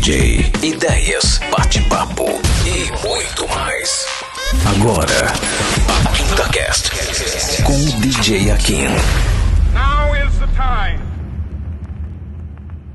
DJ, ideias, bate-papo e muito mais. Agora, a QuintaCast com o DJ Akin. Now is the time.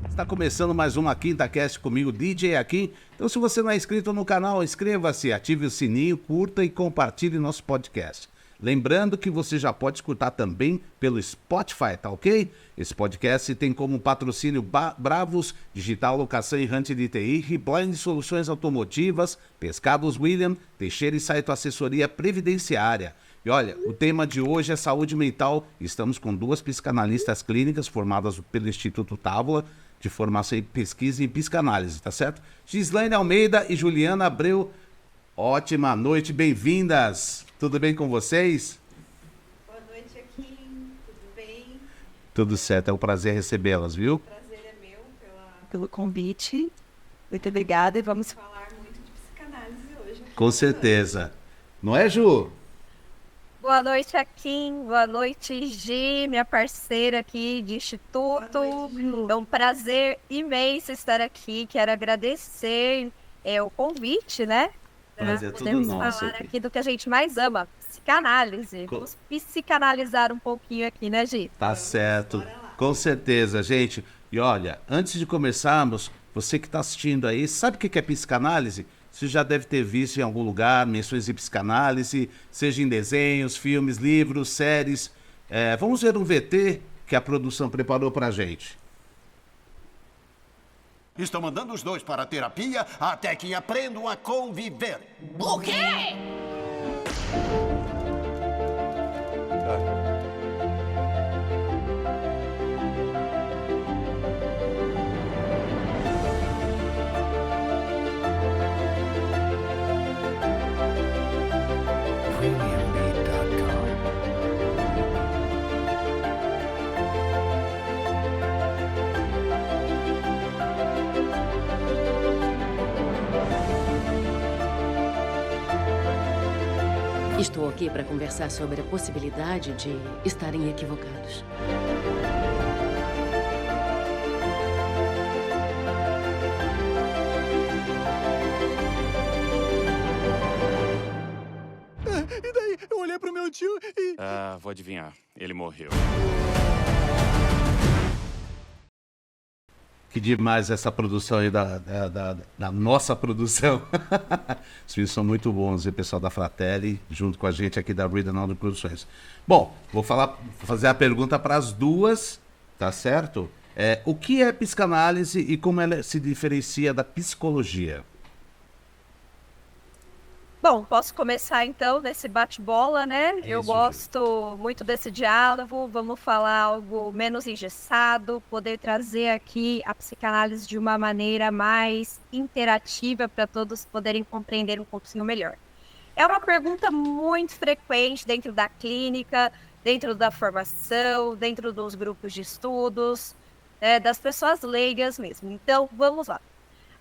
Está começando mais uma QuintaCast comigo, DJ Akin. Então, se você não é inscrito no canal, inscreva-se, ative o sininho, curta e compartilhe nosso podcast. Lembrando que você já pode escutar também pelo Spotify, tá ok? Esse podcast tem como patrocínio Bravos, Digital Locação e Hunt de TI, Reblind Soluções Automotivas, Pescados William, Teixeira e Saito Assessoria Previdenciária. E olha, o tema de hoje é saúde mental. Estamos com duas psicanalistas clínicas formadas pelo Instituto Távola, de formação em pesquisa e psicanálise, tá certo? Gislaine Almeida e Juliana Abreu. Ótima noite, bem-vindas! Tudo bem com vocês? Boa noite, Akin. Tudo bem? Tudo certo, é um prazer recebê-las, viu? O prazer é meu pelo convite. Muito obrigada e vamos falar muito de psicanálise hoje. Com certeza. Não é, Ju? Boa noite, Akin. Boa noite, Gi, minha parceira aqui de Instituto. É um prazer imenso estar aqui. Quero agradecer o convite, né? Mas é tudo Podemos nosso falar aqui. aqui do que a gente mais ama, psicanálise. Vamos psicanalizar um pouquinho aqui, né, Gi? Tá certo, com certeza, gente. E olha, antes de começarmos, você que está assistindo aí, sabe o que é psicanálise? Você já deve ter visto em algum lugar menções de psicanálise, seja em desenhos, filmes, livros, séries. Vamos ver um VT que a produção preparou pra gente. Estou mandando os dois para a terapia até que aprendam a conviver. O quê? Estou aqui para conversar sobre a possibilidade de estarem equivocados. E daí, eu olhei pro meu tio e... Vou adivinhar. Ele morreu. Que demais essa produção aí da nossa produção. Os filhos são muito bons, o pessoal da Fratelli, junto com a gente aqui da Ridenold Produções. Bom, vou fazer a pergunta para as duas, tá certo? O que é psicanálise e como ela se diferencia da psicologia? Bom, posso começar então nesse bate-bola, né? Eu Isso, gosto muito desse diálogo. Vamos falar algo menos engessado, poder trazer aqui a psicanálise de uma maneira mais interativa para todos poderem compreender um pouquinho melhor. É uma pergunta muito frequente dentro da clínica, dentro da formação, dentro dos grupos de estudos, das pessoas leigas mesmo. Então, vamos lá.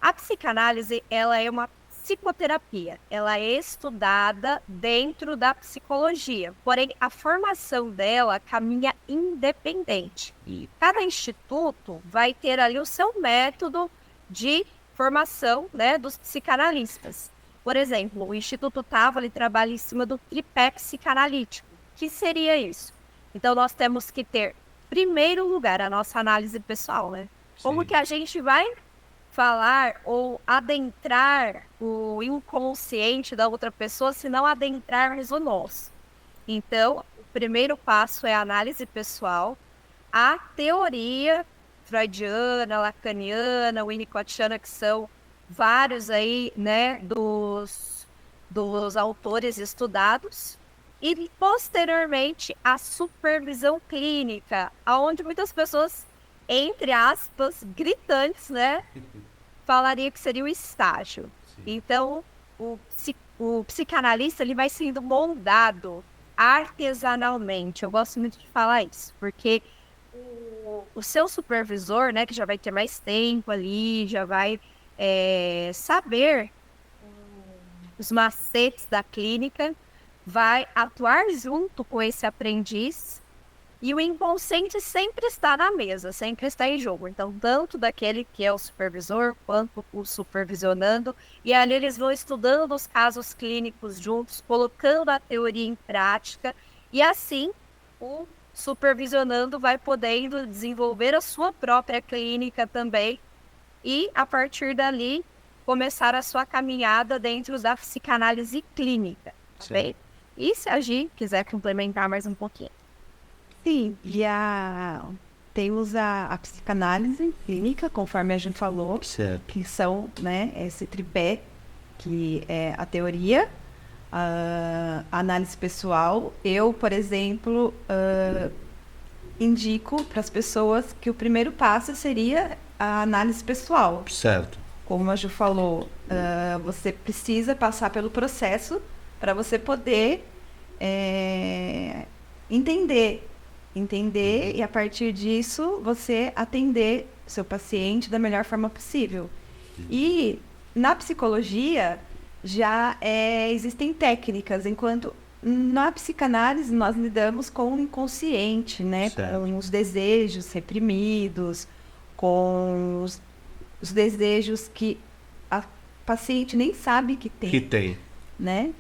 A psicanálise, ela é uma psicoterapia, ela é estudada dentro da psicologia, porém a formação dela caminha independente. E cada instituto vai ter ali o seu método de formação, né, dos psicanalistas. Por exemplo, o Instituto Távola trabalha em cima do tripé psicanalítico. O que seria isso? Então nós temos que ter, em primeiro lugar, a nossa análise pessoal, né? Como que a gente vai falar ou adentrar o inconsciente da outra pessoa, se não adentrarmos o nosso. Então, o primeiro passo é a análise pessoal, a teoria freudiana, lacaniana, winnicottiana, que são vários aí, né, dos autores estudados, e posteriormente a supervisão clínica, onde muitas pessoas, entre aspas, gritantes, né, falaria que seria o estágio. Sim. Então, o psicanalista, ele vai sendo moldado artesanalmente. Eu gosto muito de falar isso, porque o seu supervisor, né, que já vai ter mais tempo ali, já vai saber os macetes da clínica, vai atuar junto com esse aprendiz E o inconsciente sempre está na mesa, sempre está em jogo. Então, tanto daquele que é o supervisor, quanto o supervisionando. E ali eles vão estudando os casos clínicos juntos, colocando a teoria em prática. E assim, o supervisionando vai podendo desenvolver a sua própria clínica também. E, a partir dali, começar a sua caminhada dentro da psicanálise clínica. Tá bem? E se a Gi quiser complementar mais um pouquinho. Sim, temos a psicanálise clínica, conforme a gente falou, Certo. que são, né, esse tripé, que é a teoria, a análise pessoal. Eu, por exemplo, indico para as pessoas que o primeiro passo seria a análise pessoal. Certo. Como a Ju falou, você precisa passar pelo processo para você poder entender e a partir disso você atender seu paciente da melhor forma possível. E na psicologia já existem técnicas, enquanto na psicanálise nós lidamos com o inconsciente, né? Certo. Com os desejos reprimidos, com os desejos que a paciente nem sabe que tem. Que tem. Né?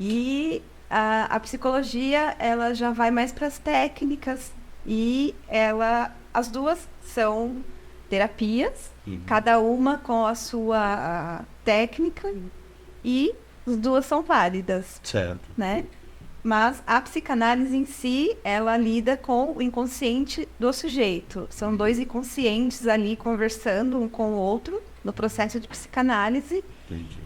E a psicologia, ela já vai mais para as técnicas e as duas são terapias, cada uma com a sua técnica e as duas são válidas, Certo. né? Mas a psicanálise em si, ela lida com o inconsciente do sujeito. São dois inconscientes ali conversando um com o outro no processo de psicanálise. Entendi.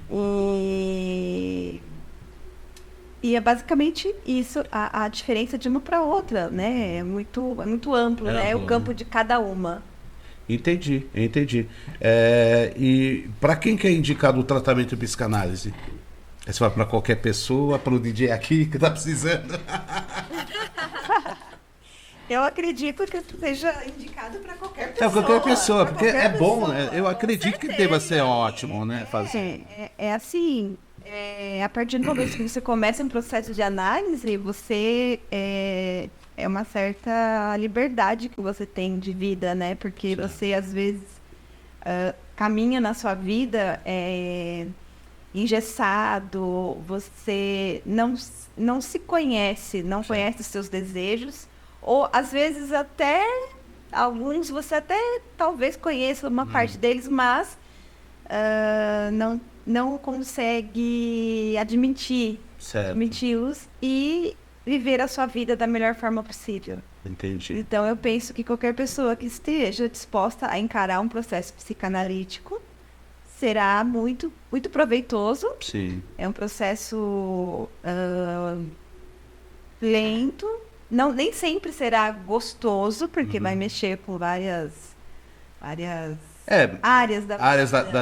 E é basicamente isso, a diferença de uma para outra, né? É muito amplo, né? O campo de cada uma. Entendi. E para quem que é indicado o tratamento de psicanálise? Você vai para qualquer pessoa, para o DJ aqui que está precisando? Eu acredito que seja indicado para qualquer pessoa. Qualquer pessoa, pra porque qualquer é bom, pessoa, né? Eu com acredito que certeza. deva ser ótimo, né? Fazer. É assim, a partir do momento que você começa um processo de análise, você é uma certa liberdade que você tem de vida, né? Porque você, às vezes, caminha na sua vida engessado, você não se conhece, não conhece os seus desejos, ou, às vezes, até alguns você até talvez conheça uma parte deles, mas não consegue admiti-los e viver a sua vida da melhor forma possível. Entendi. Então, eu penso que qualquer pessoa que esteja disposta a encarar um processo psicanalítico será muito, muito proveitoso. Sim. É um processo lento, nem sempre será gostoso, porque vai mexer com várias áreas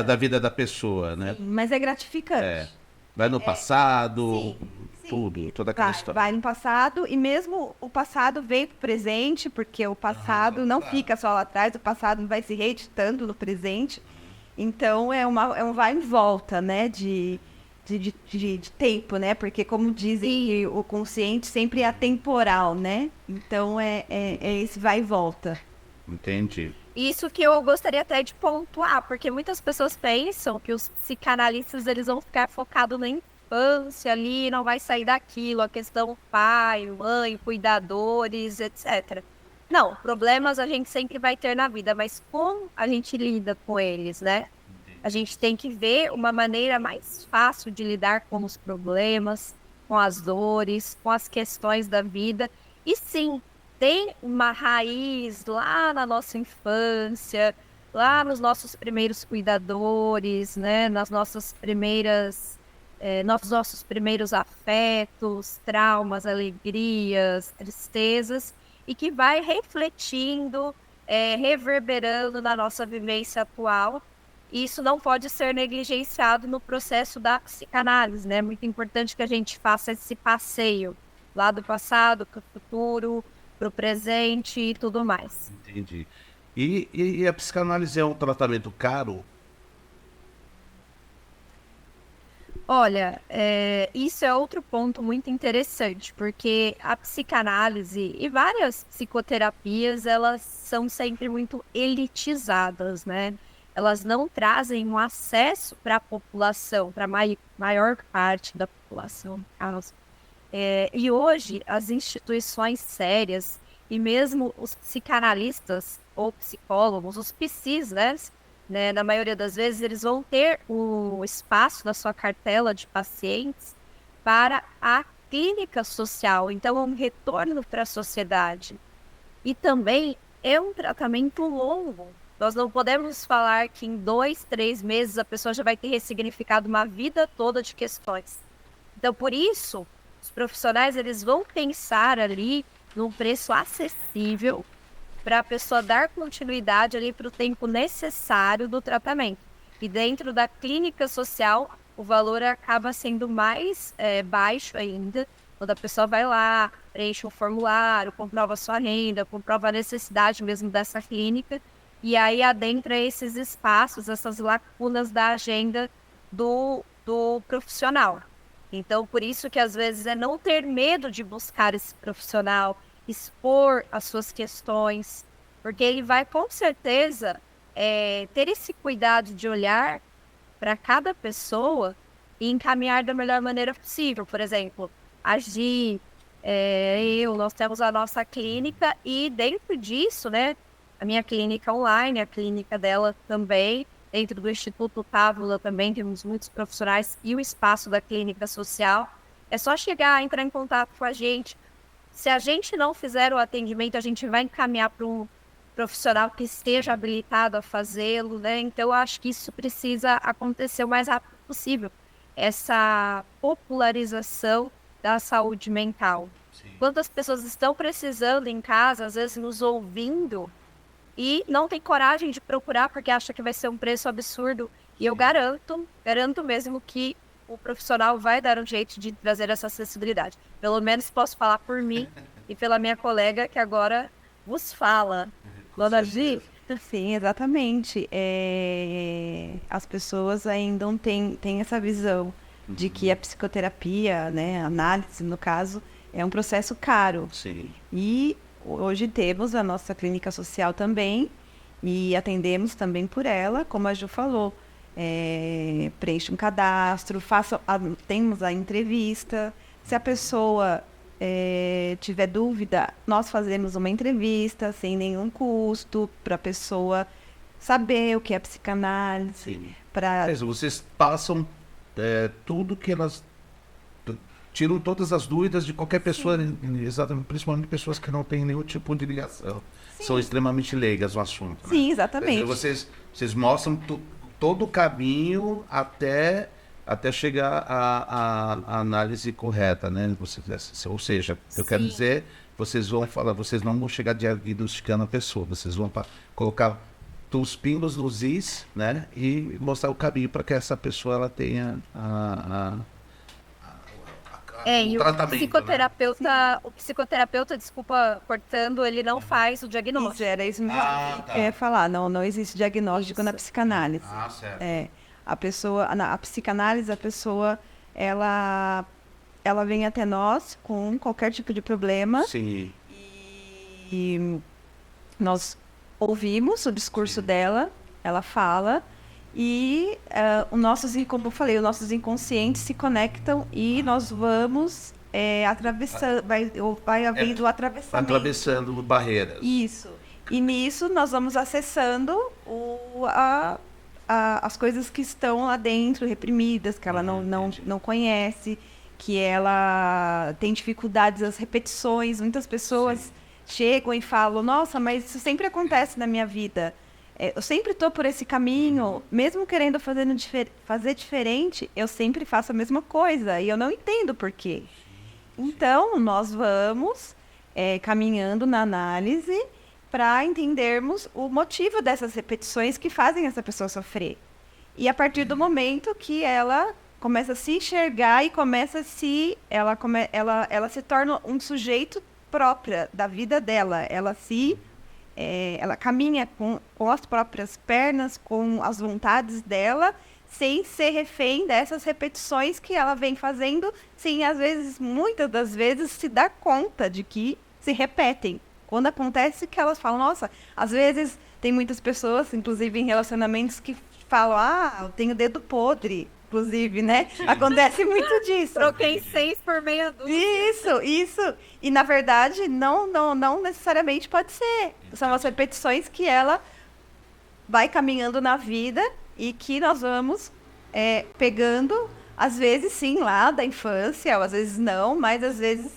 Da vida da pessoa, né? mas é gratificante. Vai no passado, sim. tudo, toda aquela história. Vai no passado, e mesmo o passado vem pro presente, porque o passado não fica só lá atrás, o passado vai se reeditando no presente. Então, é um vai e volta, né, de tempo, né? Porque, como dizem, o consciente sempre é atemporal, né? Então, é esse vai e volta. Entendi. Isso que eu gostaria até de pontuar, porque muitas pessoas pensam que os psicanalistas eles vão ficar focados na infância ali, não vai sair daquilo, a questão pai, mãe, cuidadores, etc. Não, problemas a gente sempre vai ter na vida, mas como a gente lida com eles, né? A gente tem que ver uma maneira mais fácil de lidar com os problemas, com as dores, com as questões da vida. E sim, tem uma raiz lá na nossa infância, lá nos nossos primeiros cuidadores, né? Nas nossas primeiras, nos nossos primeiros afetos, traumas, alegrias, tristezas, e que vai refletindo, reverberando na nossa vivência atual. E isso não pode ser negligenciado no processo da psicanálise, né? É muito importante que a gente faça esse passeio lá do passado para o futuro, para o presente e tudo mais. Entendi. E a psicanálise é um tratamento caro? Olha, isso é outro ponto muito interessante, porque a psicanálise e várias psicoterapias, elas são sempre muito elitizadas, né? Elas não trazem um acesso para a população, para a maior parte da população, no caso. E hoje, as instituições sérias e mesmo os psicanalistas ou psicólogos, os psis, né, na maioria das vezes, eles vão ter o espaço na sua cartela de pacientes para a clínica social. Então, é um retorno para a sociedade. E também é um tratamento longo. Nós não podemos falar que em 2, 3 meses a pessoa já vai ter ressignificado uma vida toda de questões. Então, por isso, os profissionais eles vão pensar ali num preço acessível para a pessoa dar continuidade ali para o tempo necessário do tratamento. E dentro da clínica social, o valor acaba sendo mais baixo ainda, quando a pessoa vai lá, preenche um formulário, comprova sua renda, comprova a necessidade mesmo dessa clínica, e aí adentra esses espaços, essas lacunas da agenda do profissional. Então, por isso que às vezes é não ter medo de buscar esse profissional, expor as suas questões, porque ele vai com certeza ter esse cuidado de olhar para cada pessoa e encaminhar da melhor maneira possível. Por exemplo, nós temos a nossa clínica e dentro disso, né, a minha clínica online, a clínica dela também, dentro do Instituto Távola também temos muitos profissionais e o espaço da clínica social. É só chegar, entrar em contato com a gente. Se a gente não fizer o atendimento, a gente vai encaminhar para um profissional que esteja habilitado a fazê-lo, né? Então, eu acho que isso precisa acontecer o mais rápido possível. Essa popularização da saúde mental. Sim. Quantas pessoas estão precisando em casa, às vezes nos ouvindo, e não tem coragem de procurar porque acha que vai ser um preço absurdo. E eu garanto mesmo que o profissional vai dar um jeito de trazer essa acessibilidade. Pelo menos posso falar por mim e pela minha colega que agora vos fala. Dona Gi? Sim, exatamente. As pessoas ainda não têm essa visão de que a psicoterapia, né, a análise, no caso, é um processo caro. Sim. E hoje temos a nossa clínica social também e atendemos também por ela, como a Ju falou. Preenche um cadastro, temos a entrevista. Se a pessoa tiver dúvida, nós fazemos uma entrevista sem nenhum custo para a pessoa saber o que é psicanálise. Vocês passam tudo que elas tiram todas as dúvidas de qualquer pessoa, exatamente, principalmente pessoas que não têm nenhum tipo de ligação. Sim. São extremamente leigas no assunto. Sim, né? exatamente. Vocês mostram todo o caminho até chegar à análise correta, né? Ou seja, eu quero dizer, vocês não vão chegar diagnosticando a pessoa, vocês vão colocar os pingos nos is, né? E mostrar o caminho para que essa pessoa ela tenha o tratamento, o psicoterapeuta, desculpa cortando, ele não faz o diagnóstico. Isso, era isso mesmo que eu ia falar. Não existe diagnóstico na psicanálise. Certo. A psicanálise, a pessoa, ela vem até nós com qualquer tipo de problema. Sim. E nós ouvimos o discurso dela, ela fala, e como eu falei, os nossos inconscientes se conectam e nós vamos atravessando, vai havendo atravessamento. Atravessando barreiras. Isso. E nisso nós vamos acessando as coisas que estão lá dentro, reprimidas, que ela não conhece, que ela tem dificuldades, as repetições. Muitas pessoas chegam e falam, nossa, mas isso sempre acontece na minha vida. Eu sempre estou por esse caminho, mesmo querendo fazer diferente, eu sempre faço a mesma coisa e eu não entendo por quê. Então, nós vamos caminhando na análise para entendermos o motivo dessas repetições que fazem essa pessoa sofrer. E a partir do momento que ela começa a se enxergar e ela se torna um sujeito própria da vida dela, ela caminha com as próprias pernas, com as vontades dela, sem ser refém dessas repetições que ela vem fazendo, sem, às vezes, muitas das vezes, se dar conta de que se repetem. Quando acontece que elas falam, nossa, às vezes tem muitas pessoas, inclusive em relacionamentos, que falam, eu tenho dedo podre, inclusive, né? Acontece muito disso. Troquei 6 por meia dúzia. Isso. E, na verdade, não necessariamente pode ser. São as repetições que ela vai caminhando na vida e que nós vamos pegando, às vezes, sim, lá da infância, ou às vezes não, mas às vezes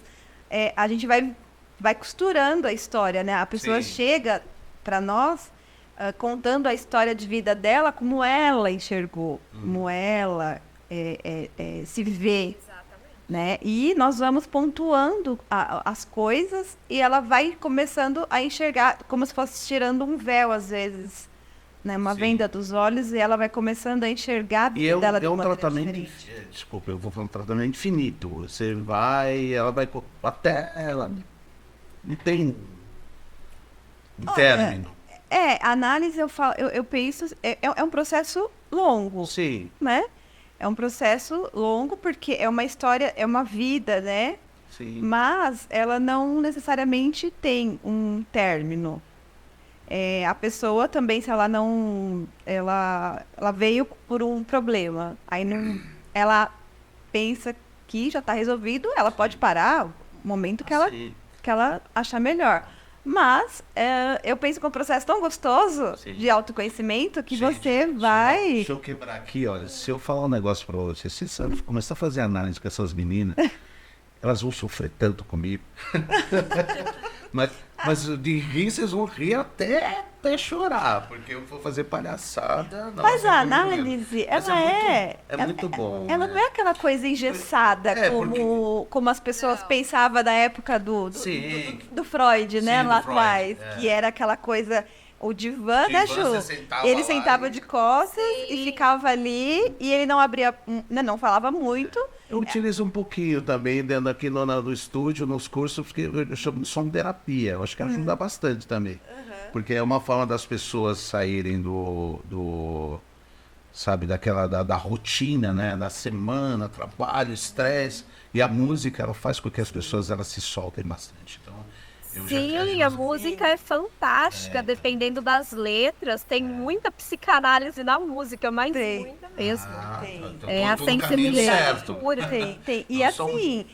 a gente vai costurando a história, né? A pessoa chega para nós contando a história de vida dela como ela enxergou, como ela se vê. Né? E nós vamos pontuando as coisas e ela vai começando a enxergar, como se fosse tirando um véu, às vezes, né? Uma venda dos olhos, e ela vai começando a enxergar a vida dela de uma maneira diferente. Desculpa, eu vou falar um tratamento infinito. Você vai, ela vai até ela. Não tem término. Análise, eu penso, é um processo longo. Sim. Né? É um processo longo, porque é uma história, é uma vida, né? Sim. Mas ela não necessariamente tem um término. A pessoa também, se ela não... Ela veio por um problema. Aí não, ela pensa que já está resolvido, ela pode parar no momento que ela achar melhor. Mas eu penso que é um processo tão gostoso de autoconhecimento que você vai... Deixa eu quebrar aqui, olha. Se eu falar um negócio pra você, se você começar a fazer análise com essas meninas, elas vão sofrer tanto comigo. mas de rir, vocês vão rir até chorar, porque eu vou fazer palhaçada. Mas a análise, ela é muito bom. Ela não é aquela coisa engessada, como as pessoas pensavam na época do Freud, né? Lá atrás, que era aquela coisa... O divã, né, Ju? Ele sentava de costas e ficava ali, e ele não abria, não falava muito. Eu utilizo um pouquinho também dentro aqui no estúdio, nos cursos, porque eu chamo de sonoterapia. Eu acho que ajuda bastante também. Porque é uma forma das pessoas saírem sabe, da rotina, né? Da semana, trabalho, estresse. E a música, ela faz com que as pessoas elas se soltem bastante. Então, sim, a música é fantástica, dependendo das letras. Tem muita psicanálise na música, mas muita mesmo. É a sensibilidade pura. Tem. E assim,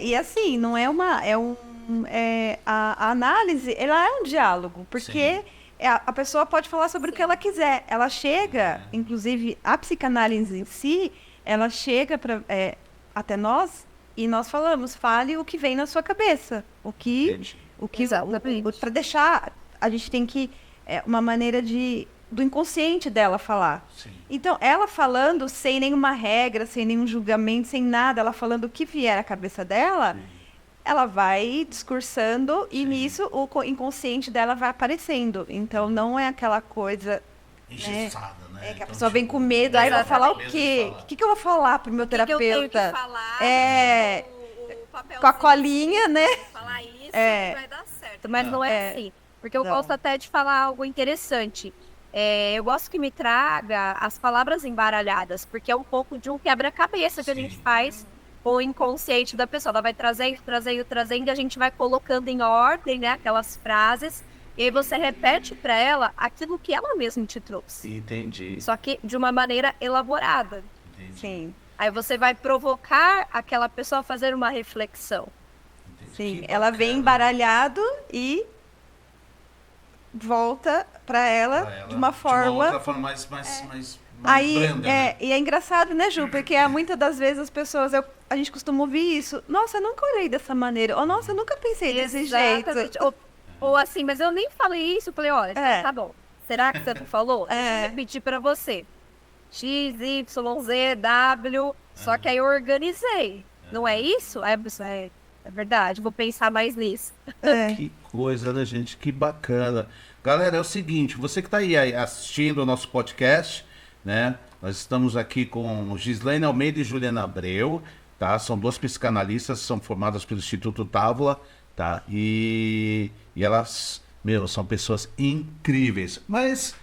e assim, não é uma... a análise, ela é um diálogo, porque a pessoa pode falar sobre o que ela quiser. Ela chega, inclusive, a psicanálise em si, ela chega até nós e nós falamos, fale o que vem na sua cabeça. Para deixar, a gente tem que... uma maneira do inconsciente dela falar. Sim. Então, ela falando sem nenhuma regra, sem nenhum julgamento, sem nada, ela falando o que vier à cabeça dela, ela vai discursando e nisso o inconsciente dela vai aparecendo. Então, não é aquela coisa... engessada, né? Que a pessoa vem com medo, aí vai falar o quê? O que eu vou falar pro meu terapeuta? Que eu tenho que falar? Com a colinha, né? Falar isso vai dar certo, mas não é assim. Porque eu gosto até de falar algo interessante. Eu gosto que me traga as palavras embaralhadas, porque é um pouco de um quebra-cabeça que a gente faz com o inconsciente da pessoa. Ela vai trazendo, e a gente vai colocando em ordem, né, aquelas frases, e aí você repete para ela aquilo que ela mesma te trouxe. Entendi. Só que de uma maneira elaborada. Entendi. Sim. Aí você vai provocar aquela pessoa a fazer uma reflexão. Sim, ela vem embaralhado e volta para ela de uma forma... De uma outra forma mais aí, branda, né? E é engraçado, né, Ju? Porque muitas das vezes as pessoas... A gente costuma ouvir isso. Nossa, eu nunca olhei dessa maneira. Ou, nossa, eu nunca pensei desse jeito. Ou assim, mas eu nem falei isso. Eu falei, olha, tá bom. Será que você não falou? Deixa eu repetir para você. X, Y, Z, W. Só que aí eu organizei. Não é isso? Aí a pessoa, é verdade, vou pensar mais nisso. Que coisa, né, gente? Que bacana. Galera, é o seguinte, você que está aí assistindo o nosso podcast, né? Nós estamos aqui com Gislaine Almeida e Juliana Abreu, tá? São duas psicanalistas, são formadas pelo Instituto Távola, tá? E elas, são pessoas incríveis. Mas,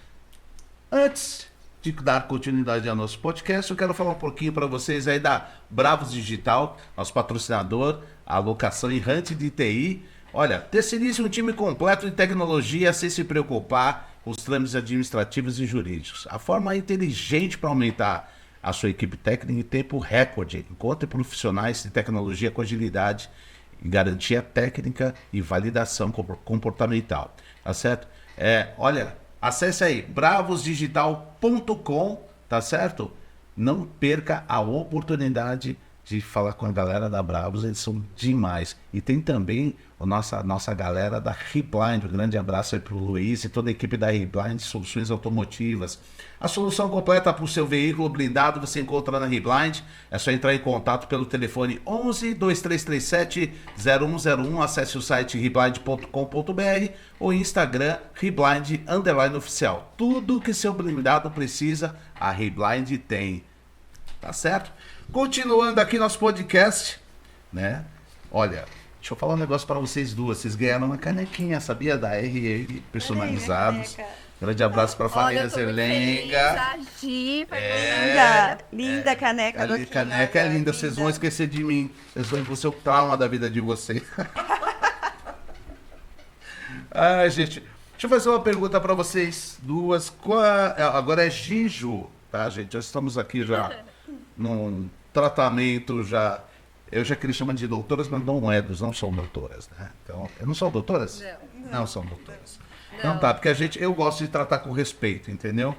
antes de dar continuidade ao nosso podcast, eu quero falar um pouquinho para vocês aí da Bravos Digital, nosso patrocinador, a locação errante de TI. Olha, terceirize um time completo de tecnologia sem se preocupar com os trâmites administrativos e jurídicos. A forma inteligente para aumentar a sua equipe técnica em tempo recorde. Encontre profissionais de tecnologia com agilidade, garantia técnica e validação comportamental. Tá certo? Olha, acesse aí bravosdigital.com, tá certo? Não perca a oportunidade de falar com a galera da Bravos, eles são demais. E tem também a nossa galera da Reblind. Um grande abraço aí pro Luiz e toda a equipe da Reblind Soluções Automotivas. A solução completa para o seu veículo blindado você encontra na Reblind. É só entrar em contato pelo telefone 11 2337 0101. Acesse o site reblind.com.br ou Instagram Reblind_oficial. Tudo que seu blindado precisa, a Reblind tem. Tá certo? Continuando aqui nosso podcast, né? Olha, deixa eu falar um negócio para vocês duas. Vocês ganharam uma canequinha, sabia? Da RR Personalizados. Grande abraço para a família Zerlenga. Linda caneca. A caneca é linda, vocês vão esquecer de mim. Eu vou ser o trauma da vida de vocês. Ai, gente, deixa eu fazer uma pergunta para vocês duas. Agora é Gijo, tá, gente? Já estamos aqui já num tratamento já. Eu já queria chamar de doutoras, mas não são doutoras, né? Então, não são doutoras? Não são doutoras. Então tá, porque eu gosto de tratar com respeito, entendeu?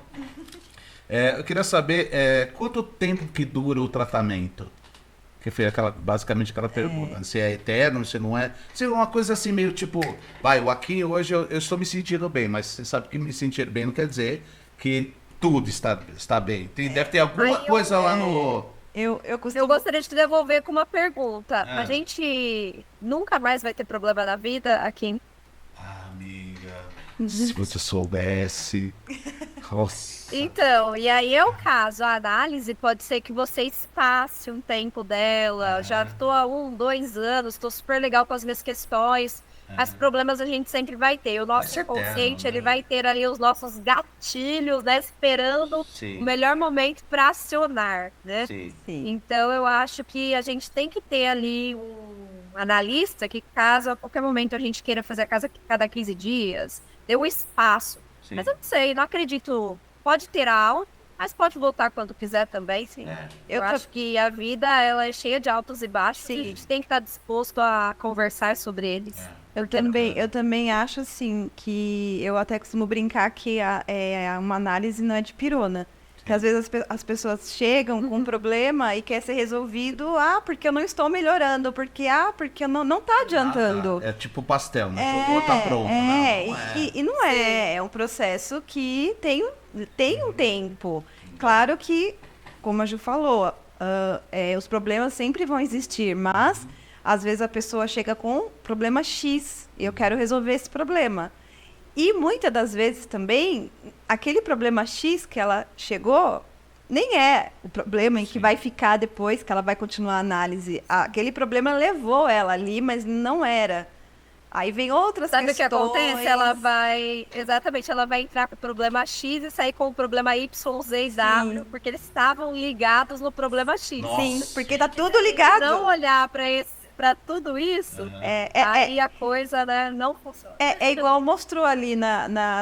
Eu queria saber quanto tempo que dura o tratamento? Que foi basicamente aquela pergunta. Se é eterno, se não é. Se é uma coisa assim meio tipo, aqui hoje eu estou me sentindo bem, mas você sabe que me sentir bem não quer dizer que tudo está bem. Deve ter alguma coisa lá no... Eu gostaria de te devolver com uma pergunta. A gente nunca mais vai ter problema na vida aqui? Amiga, se você soubesse... Nossa. Então, e aí é o caso. A análise pode ser que você espace um tempo dela. Já estou há 1, 2 anos, estou super legal com as minhas questões. Mas problemas a gente sempre vai ter. O nosso consciente, ele vai ter ali os nossos gatilhos, né? Esperando o melhor momento para acionar, né? Sim. Então, eu acho que a gente tem que ter ali um analista que, caso a qualquer momento a gente queira fazer a casa cada 15 dias, dê um espaço. Sim. Mas eu não sei, não acredito. Pode ter aula, mas pode voltar quando quiser também, sim. Eu acho que a vida, ela é cheia de altos e baixos. E a gente tem que estar disposto a conversar sobre eles. Eu também acho, assim, que eu até costumo brincar que uma análise não é de pirona. Que às vezes as pessoas chegam com um problema e quer ser resolvido, porque eu não estou melhorando, porque não está adiantando. É tipo pastel, né? Tá pronto. E não é. É um processo que tem um tempo. Claro que, como a Ju falou, os problemas sempre vão existir, mas às vezes a pessoa chega com problema X e eu quero resolver esse problema. E muitas das vezes também, aquele problema X que ela chegou, nem é o problema em que vai ficar depois, que ela vai continuar a análise. Aquele problema levou ela ali, mas não era. Aí vem outras questões. Sabe o que acontece? Ela vai entrar com o problema X e sair com o problema Y, Z e W, porque eles estavam ligados no problema X. Nossa. Sim, porque tá tudo ligado. Não olhar para tudo isso, aí a coisa, né, não funciona. É igual mostrou ali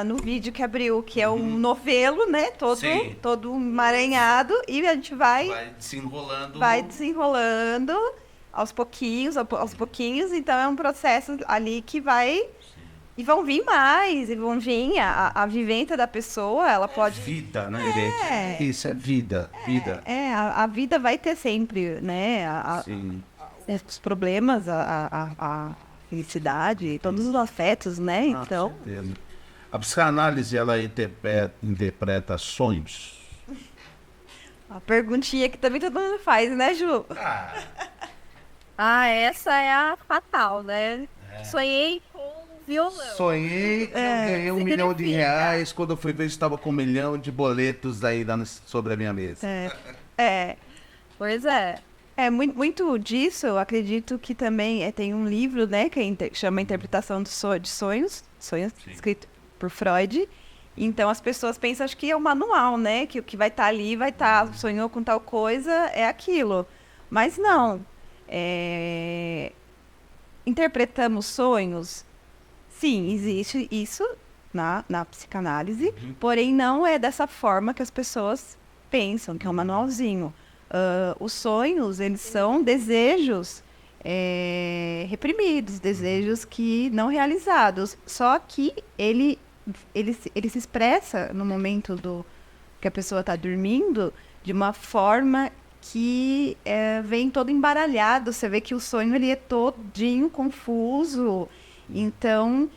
no vídeo que abriu, que é um novelo, né, todo emaranhado, e a gente vai desenrolando aos pouquinhos, então é um processo ali que vai... E vão vir mais, e vão vir a vivência da pessoa, ela pode... Vida, né, Isso é vida. A vida vai ter sempre, né, os problemas, a felicidade, todos os afetos, né, então... A psicanálise, ela interpreta sonhos? A perguntinha que também todo mundo faz, né, Ju? Essa é a fatal, né? Sonhei com violão. Sonhei que eu ganhei R$1 milhão. Quando eu fui ver, estava com 1 milhão de boletos aí sobre a minha mesa. Pois é. Muito disso, eu acredito que também tem um livro, né, que chama Interpretação de Sonhos, escrito por Freud, Então as pessoas pensam, acho que é o manual, né? Que o que vai estar ali vai estar, sonhou com tal coisa, é aquilo. Mas não. Interpretamos sonhos? Sim, existe isso na psicanálise, porém não é dessa forma que as pessoas pensam, que é um manualzinho. Os sonhos, eles são desejos reprimidos, desejos que não realizados. Só que ele se expressa no momento que a pessoa está dormindo de uma forma que vem todo embaralhado. Você vê que o sonho ele é todinho confuso. Então,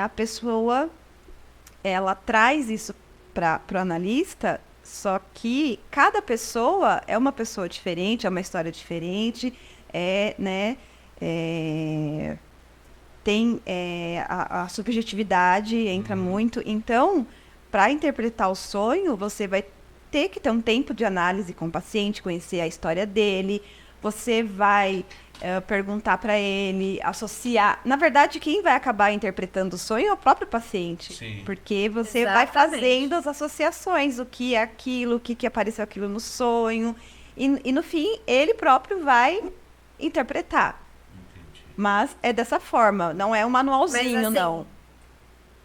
a pessoa ela traz isso para o analista, só que cada pessoa é uma pessoa diferente, é uma história diferente, tem a subjetividade entra muito. Então, para interpretar o sonho, você vai ter que ter um tempo de análise com o paciente, conhecer a história dele, você vai perguntar para ele, associar. Na verdade, quem vai acabar interpretando o sonho é o próprio paciente. Sim. Porque você vai fazendo as associações, o que é aquilo, o que apareceu aquilo no sonho. E no fim, ele próprio vai interpretar. Entendi. Mas é dessa forma, não é um manualzinho, Mas, assim, não.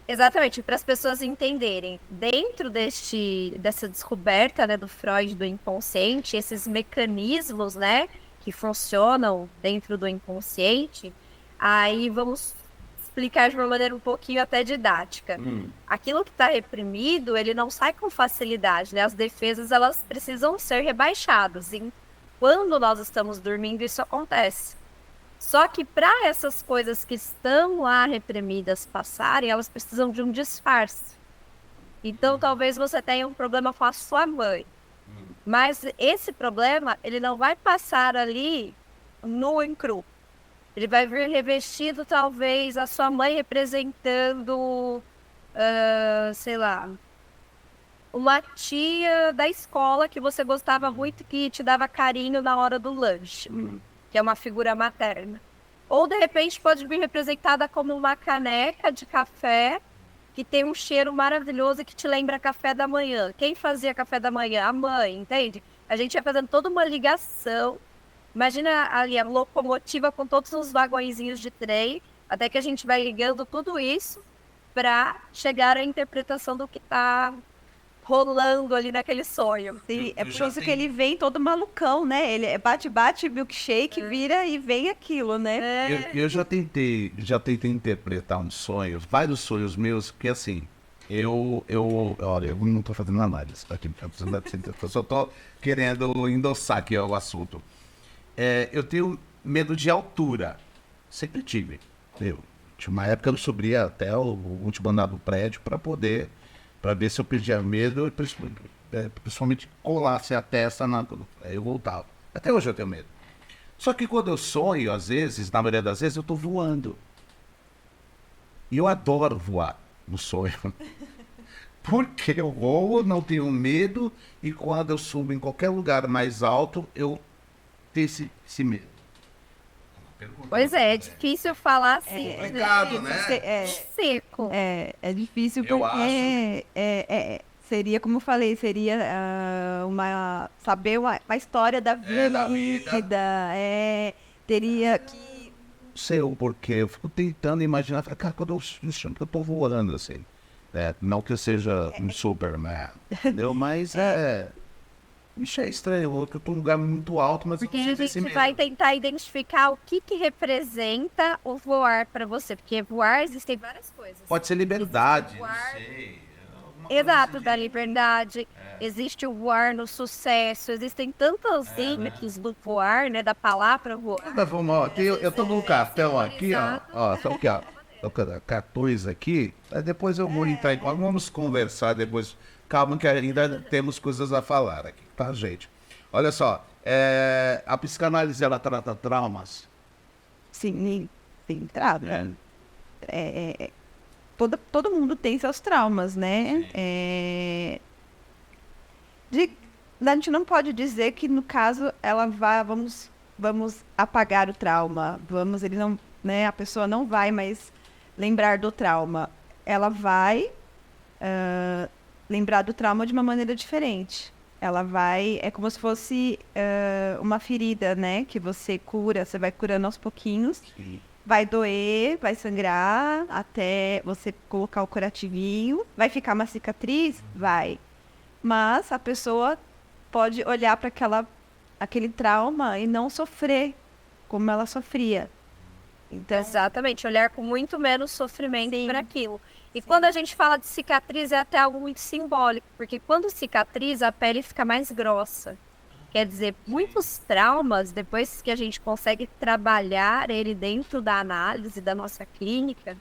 Exatamente, para as pessoas entenderem, dentro dessa descoberta, né, do Freud do inconsciente, esses mecanismos, né, que funcionam dentro do inconsciente, aí vamos explicar de uma maneira um pouquinho até didática. Aquilo que está reprimido, ele não sai com facilidade, né? As defesas, elas precisam ser rebaixadas. E quando nós estamos dormindo, isso acontece. Só que para essas coisas que estão lá reprimidas passarem, elas precisam de um disfarce. Então, talvez você tenha um problema com a sua mãe. Mas esse problema, ele não vai passar ali nu e cru. Ele vai vir revestido, talvez, a sua mãe representando, sei lá, uma tia da escola que você gostava muito, que te dava carinho na hora do lanche, que é uma figura materna. Ou, de repente, pode vir representada como uma caneca de café que tem um cheiro maravilhoso e que te lembra café da manhã. Quem fazia café da manhã? A mãe, entende? A gente vai fazendo toda uma ligação. Imagina ali a locomotiva com todos os vagõezinhos de trem, até que a gente vai ligando tudo isso para chegar à interpretação do que está rolando ali naquele sonho. Sim, é por isso que ele vem todo malucão, né? Ele bate, milkshake, vira e vem aquilo, né? Eu já tentei interpretar um sonho, vários sonhos meus, que assim, olha, eu não estou fazendo análise aqui, eu só estou querendo endossar aqui o assunto. Eu tenho medo de altura, sempre tive. Tinha uma época eu subia até o último andar do prédio para ver se eu perdia medo, principalmente colasse a testa aí eu voltava. Até hoje eu tenho medo. Só que quando eu sonho, às vezes, na maioria das vezes, eu estou voando. E eu adoro voar no sonho. Porque eu voo, não tenho medo, e quando eu subo em qualquer lugar mais alto, eu tenho esse medo. Pois é difícil falar assim. É complicado, né? Seco. É difícil Eu porque seria, como eu falei, seria saber uma história da vida. Teria que... Não sei o porquê, eu fico tentando imaginar, cara, quando eu tô voando assim, não que eu seja um Superman, entendeu? Mas isso é estranho, eu tô num lugar muito alto, mas Porque eu a não sei se gente vai tentar identificar o que representa o voar para você. Porque voar existem várias coisas. Pode ser liberdade, Existe o voar, não sei. Exato, da liberdade. Existe o voar no sucesso. Existem tantos ímpetos do voar, né? Da palavra voar. Mas vamos, ó, eu tô num cartão aqui, ó, só que ó, cartões aqui, aí depois eu vou entrar em... Vamos conversar depois. Calma que ainda temos coisas a falar aqui, tá, gente? Olha só, a psicanálise, ela trata traumas? Sim, trata. Todo mundo tem seus traumas, né? A gente não pode dizer que, no caso, ela vai... Vamos apagar o trauma. Ele não, né? A pessoa não vai mais lembrar do trauma. Ela vai lembrar do trauma de uma maneira diferente. Ela vai... É como se fosse uma ferida, né? Que você cura, você vai curando aos pouquinhos. Vai doer, vai sangrar, até você colocar o curativinho. Vai ficar uma cicatriz? Vai. Mas a pessoa pode olhar para aquele trauma e não sofrer como ela sofria. Então, Exatamente, olhar com muito menos sofrimento para aquilo. E quando a gente fala de cicatriz, é até algo muito simbólico, porque quando cicatriza, a pele fica mais grossa. Quer dizer, muitos traumas, depois que a gente consegue trabalhar ele dentro da análise da nossa clínica,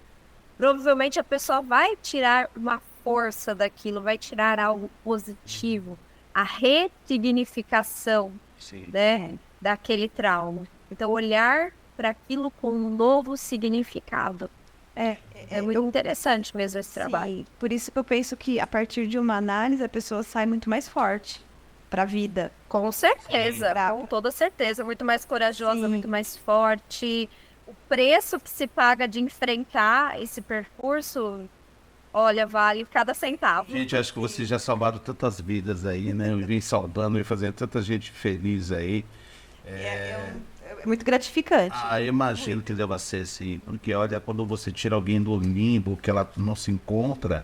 provavelmente a pessoa vai tirar uma força daquilo, vai tirar algo positivo. A ressignificação, né, daquele trauma. Então, olhar para aquilo com um novo significado. É muito interessante mesmo esse trabalho. sim, por isso que eu penso que a partir de uma análise a pessoa sai muito mais forte para a vida. Com certeza, Sim. com toda certeza. Muito mais corajosa, Sim. muito mais forte. O preço que se paga de enfrentar esse percurso, olha, vale cada centavo. Gente, acho que vocês já salvaram tantas vidas aí, né? Eu vim saudando e fazendo tanta gente feliz aí. É muito gratificante. Ah, eu imagino que deva ser assim, porque olha, quando você tira alguém do limbo, que ela não se encontra,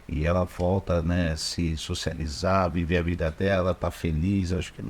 e ela volta, né, se socializar, viver a vida dela, tá feliz, acho que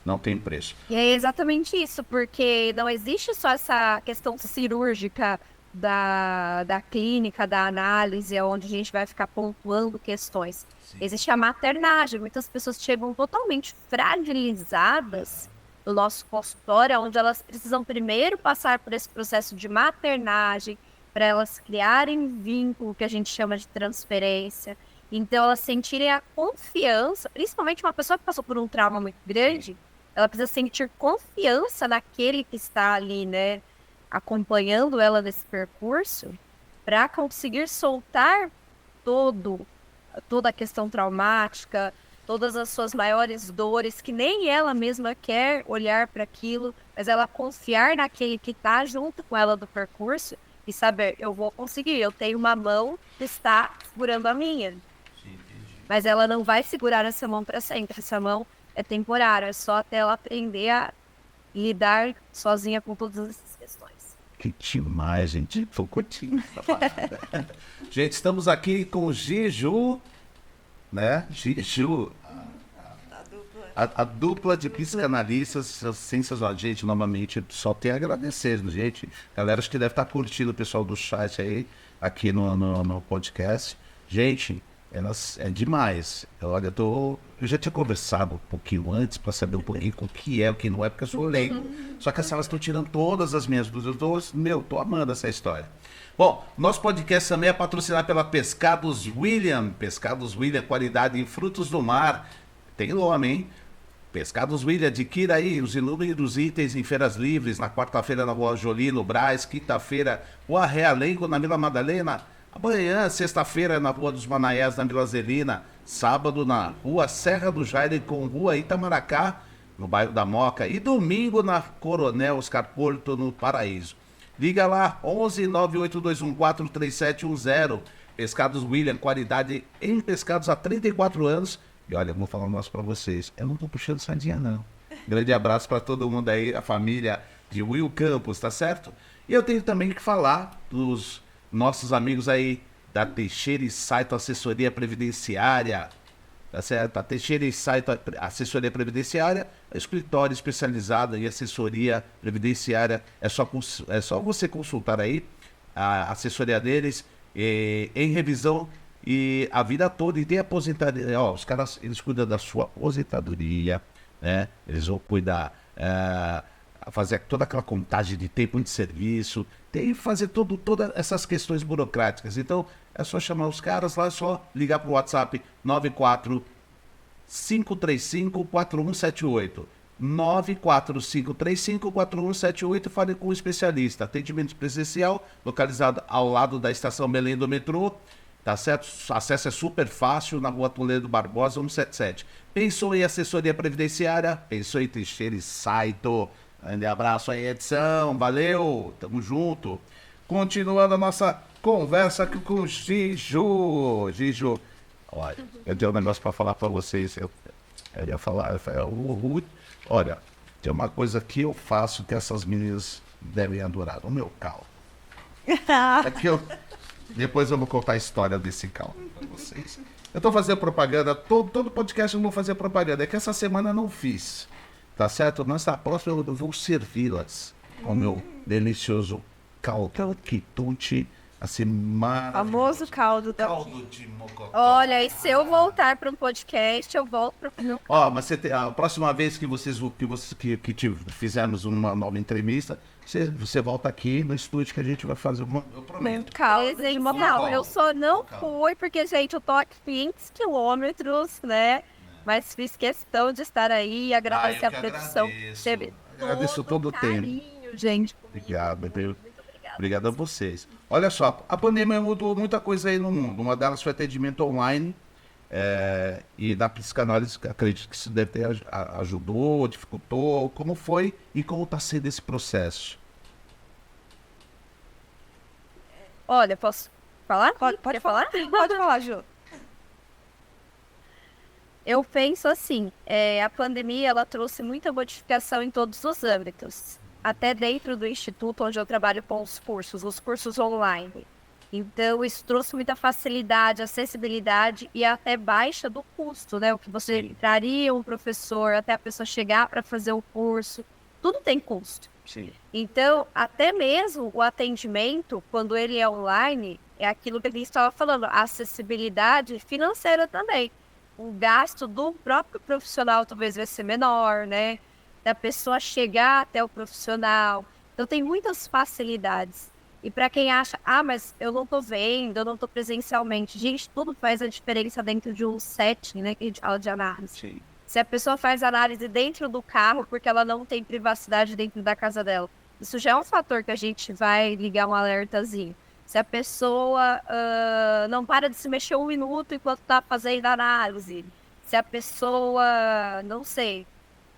não tem preço. E é exatamente isso, porque não existe só essa questão cirúrgica da clínica, da análise, onde a gente vai ficar pontuando questões. Existe a maternagem. Muitas pessoas chegam totalmente fragilizadas no nosso consultório, onde elas precisam primeiro passar por esse processo de maternagem, para elas criarem vínculo, que a gente chama de transferência. Então, elas sentirem a confiança, principalmente uma pessoa que passou por um trauma muito grande, ela precisa sentir confiança naquele que está ali, né, acompanhando ela nesse percurso, para conseguir soltar toda a questão traumática, todas as suas maiores dores, que nem ela mesma quer olhar para aquilo, mas ela confiar naquele que está junto com ela do percurso e saber, eu vou conseguir, eu tenho uma mão que está segurando a minha. Mas ela não vai segurar essa mão para sempre, essa mão é temporária, é só até ela aprender a lidar sozinha com todas essas questões. Que demais, gente. Tô curtindo essa parada. Gente, estamos aqui com o Giju, né? Giju. A dupla de psicanalistas sensacional. Gente, novamente, só tem a agradecer, gente. Galera, acho que deve estar curtindo o pessoal do chat aí, aqui no podcast. Gente, é demais. Olha, eu já tinha conversado um pouquinho antes para saber um pouquinho o que é, o que não é, porque eu sou leigo. Só que elas estão tirando todas as minhas dúvidas. Tô amando essa história. Bom, nosso podcast também é patrocinado pela Pescados William. Pescados William, qualidade em frutos do mar. Tem nome, hein? Pescados William, adquira aí os inúmeros itens em feiras livres, na quarta-feira na Rua Jolie, no Brás, quinta-feira, Rua Realengo, na Vila Madalena, amanhã, sexta-feira, na Rua dos Manaiés, na Vila Zelina, sábado na Rua Serra do Jaire com Rua Itamaracá, no bairro da Moca, e domingo na Coronel Oscar Porto, no Paraíso. Liga lá, 11 98214 3710. Pescados William, qualidade em pescados há 34 anos. E olha, eu vou falar um negócio pra vocês. Eu não tô puxando sardinha, não. Grande abraço pra todo mundo aí, a família de Will Campos, tá certo? E eu tenho também que falar dos nossos amigos aí da Teixeira e Saito Assessoria Previdenciária. Tá certo? A Teixeira e Saito Assessoria Previdenciária, escritório especializado em assessoria previdenciária. É só você consultar aí a assessoria deles em revisão e a vida toda, e tem aposentadoria. Ó, os caras, eles cuidam da sua aposentadoria, né? Eles vão cuidar, fazer toda aquela contagem de tempo de serviço, tem que fazer todas essas questões burocráticas. Então, é só chamar os caras lá, é só ligar pro WhatsApp 945354178. 945354178, fale com o especialista. Atendimento presencial, localizado ao lado da estação Belém do metrô. Tá certo? Acesso é super fácil na Rua Toledo Barbosa, 177. Pensou em assessoria previdenciária? Pensou em Teixeira e Saito? Grande abraço aí, Edição. Valeu, tamo junto. Continuando a nossa conversa aqui com o Gijo. Gijo, olha, eu tenho um negócio para falar para vocês. Eu ia falar, olha, tem uma coisa que eu faço que essas meninas devem adorar, o meu cal. É que depois eu vou contar a história desse cal para vocês. Eu tô fazendo propaganda, todo podcast eu vou fazer propaganda, é que essa semana eu não fiz, tá certo? Mas na próxima eu vou servi-las com o meu delicioso caldo quitute, assim, maravilhoso. Famoso caldo da... Caldo de mocotó. Olha, e se eu voltar para um podcast, eu volto para o Ó, mas a próxima vez que fizermos uma nova entrevista, você volta aqui no estúdio que a gente vai fazer uma... Eu prometo. caldo de Não, mocotó. eu só não fui porque, gente, eu tô a 500 quilômetros, né? Mas fiz questão de estar aí e agradecer a produção. Agradeço todo o tempo. Carinho, gente. Obrigado, meu. Obrigado a vocês. Olha só, a pandemia mudou muita coisa aí no mundo. Uma delas foi atendimento online. E na psicanálise, acredito que isso deve ter ajudou, dificultou. Como foi e como está sendo esse processo? Olha, posso falar? Pode Quer falar? Pode falar, Ju. Eu penso assim, a pandemia ela trouxe muita modificação em todos os âmbitos. Até dentro do instituto onde eu trabalho com os cursos online. Então, isso trouxe muita facilidade, acessibilidade e até baixa do custo, né? O que você traria um professor, até a pessoa chegar para fazer o curso, tudo tem custo. Sim. Então, até mesmo o atendimento, quando ele é online, é aquilo que a gente estava falando, a acessibilidade financeira também. O gasto do próprio profissional talvez vai ser menor, né? Da pessoa chegar até o profissional. Então, tem muitas facilidades. E para quem acha, mas eu não estou vendo, eu não estou presencialmente. Gente, tudo faz a diferença dentro de um setting, né? Que a gente fala de análise. Sim. Se a pessoa faz análise dentro do carro porque ela não tem privacidade dentro da casa dela, isso já é um fator que a gente vai ligar um alertazinho. Se a pessoa não para de se mexer um minuto enquanto está fazendo a análise. Se a pessoa, não sei,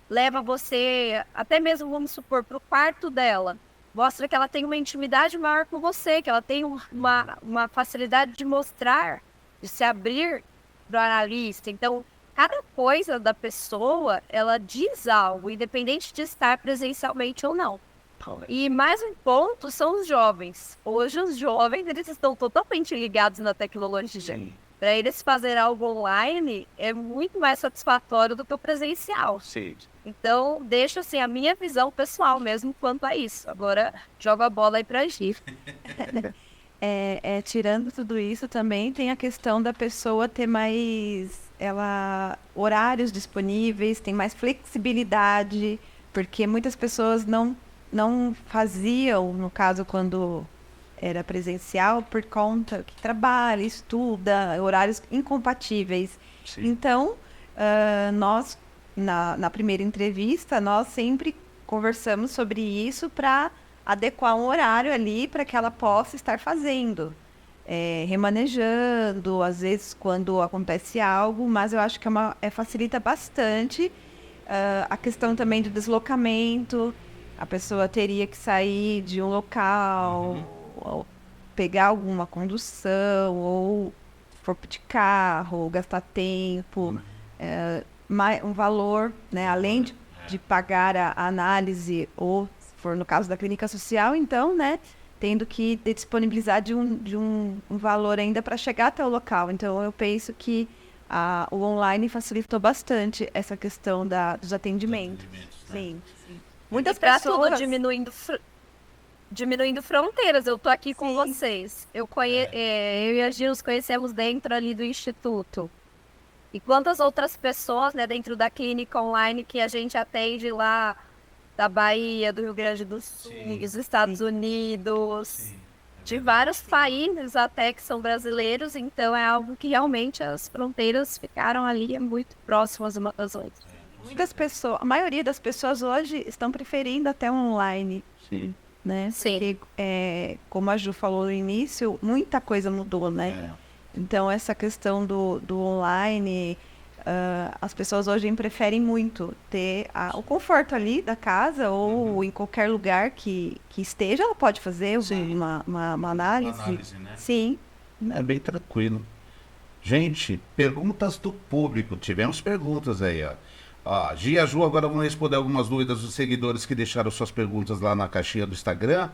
leva você, até mesmo, vamos supor, para o quarto dela. Mostra que ela tem uma intimidade maior com você, que ela tem uma facilidade de mostrar, de se abrir para o analista. Então, cada coisa da pessoa, ela diz algo, independente de estar presencialmente ou não. E mais um ponto são os jovens. Hoje os jovens, eles estão totalmente ligados na tecnologia. Para eles fazerem algo online, é muito mais satisfatório do que o presencial. Sim. Então, deixo assim a minha visão pessoal mesmo quanto a isso. Agora, jogo a bola aí pra Gi. Tirando tudo isso, também tem a questão da pessoa ter mais horários disponíveis, tem mais flexibilidade, porque muitas pessoas não faziam, no caso, quando era presencial, por conta que trabalha, estuda, horários incompatíveis. Sim. Então, nós, na primeira entrevista, nós sempre conversamos sobre isso para adequar um horário ali para que ela possa estar fazendo, remanejando, às vezes quando acontece algo, mas eu acho que facilita bastante a questão também do deslocamento. A pessoa teria que sair de um local, ou pegar alguma condução, ou for de carro, ou gastar tempo, um valor, né, além de pagar a análise, ou se for no caso da clínica social, então, né, tendo que disponibilizar de um valor ainda para chegar até o local. Então, eu penso que o online facilitou bastante essa questão dos atendimentos. Sim. Muitas pessoas diminuindo fronteiras. Eu tô aqui com vocês. Eu e a Gil nos conhecemos dentro ali do instituto. E quantas outras pessoas, né, dentro da clínica online que a gente atende lá da Bahia, do Rio Grande do Sul, dos Estados Unidos, de vários países até que são brasileiros. Então é algo que realmente as fronteiras ficaram ali muito próximas umas das outras. Muitas pessoas, a maioria das pessoas hoje estão preferindo até online. Sim. Né? Sim. Porque, como a Ju falou no início, muita coisa mudou, né? Então, essa questão do online, As pessoas hoje preferem muito ter o conforto ali da casa ou em qualquer lugar que esteja, ela pode fazer uma análise. Né? Sim. É bem tranquilo. Gente, perguntas do público. Tivemos perguntas aí, ó. Gia Ju, agora vamos responder algumas dúvidas dos seguidores que deixaram suas perguntas lá na caixinha do Instagram.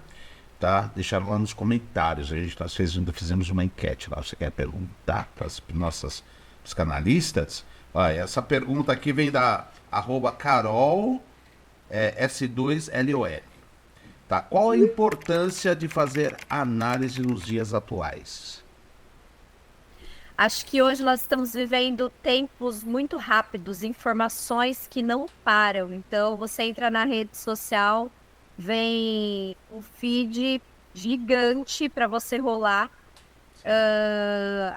Tá? Deixaram lá nos comentários. Nós fizemos uma enquete lá. Você quer perguntar para os canalistas? Essa pergunta aqui vem da @Carol S2LOL. Tá? Qual a importância de fazer análise nos dias atuais? Acho que hoje nós estamos vivendo tempos muito rápidos, informações que não param. Então, você entra na rede social, vem um feed gigante para você rolar.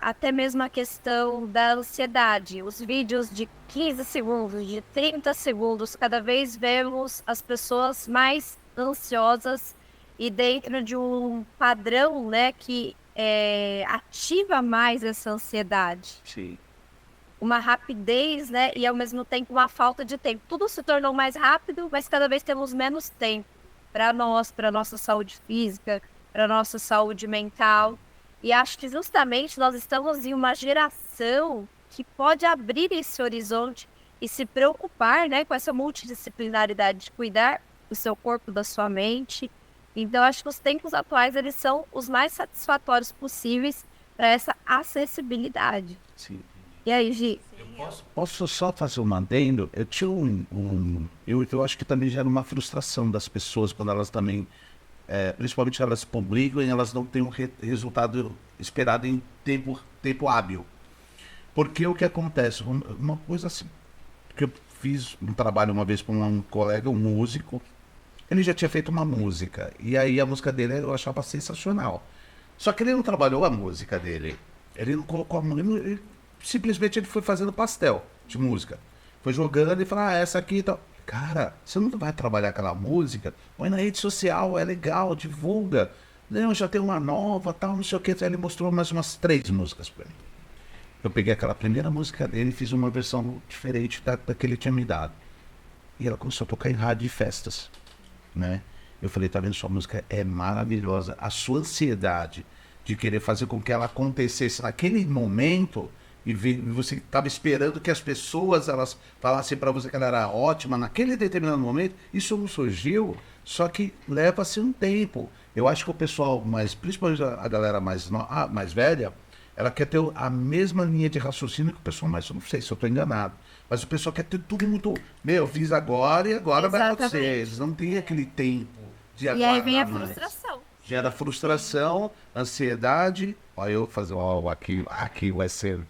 Até mesmo a questão da ansiedade. Os vídeos de 15 segundos, de 30 segundos, cada vez vemos as pessoas mais ansiosas e dentro de um padrão, né, que ativa mais essa ansiedade. Sim. Uma rapidez, né, e ao mesmo tempo uma falta de tempo. Tudo se tornou mais rápido, mas cada vez temos menos tempo para nós, para nossa saúde física, para nossa saúde mental. E acho que justamente nós estamos em uma geração que pode abrir esse horizonte e se preocupar, né, com essa multidisciplinaridade de cuidar do seu corpo, da sua mente. Então, acho que os tempos atuais, eles são os mais satisfatórios possíveis para essa acessibilidade. Sim. E aí, Gi? Posso só fazer um adendo? Eu tinha eu acho que também gera uma frustração das pessoas quando elas também, principalmente elas publicam e elas não têm um resultado esperado em tempo hábil. Porque o que acontece? Uma coisa assim, que eu fiz um trabalho uma vez com um colega, um músico. Ele já tinha feito uma música, e aí a música dele eu achava sensacional. Só que ele não trabalhou a música dele. Ele não colocou a música, simplesmente ele foi fazendo pastel de música. Foi jogando e falou, essa aqui e tal. Cara, você não vai trabalhar aquela música? Põe na rede social, é legal, divulga. Não, já tem uma nova, tal, não sei o que. Aí ele mostrou mais umas 3 músicas pra mim. Eu peguei aquela primeira música dele e fiz uma versão diferente da que ele tinha me dado. E ela começou a tocar em rádio e festas. Né? Eu falei, tá vendo, sua música é maravilhosa. A sua ansiedade de querer fazer com que ela acontecesse naquele momento e você estava esperando que as pessoas elas falassem para você que ela era ótima naquele determinado momento, isso não surgiu, só que leva-se um tempo. Eu acho que o pessoal, principalmente a galera mais velha, ela quer ter a mesma linha de raciocínio que o pessoal mais, eu não sei se eu estou enganado, mas o pessoal quer ter tudo muito, eu fiz agora e agora vai acontecer. Eles não têm aquele tempo de aguardar. E aí vem a frustração. Gera frustração, ansiedade. Olha, eu fazer, aqui vai ser.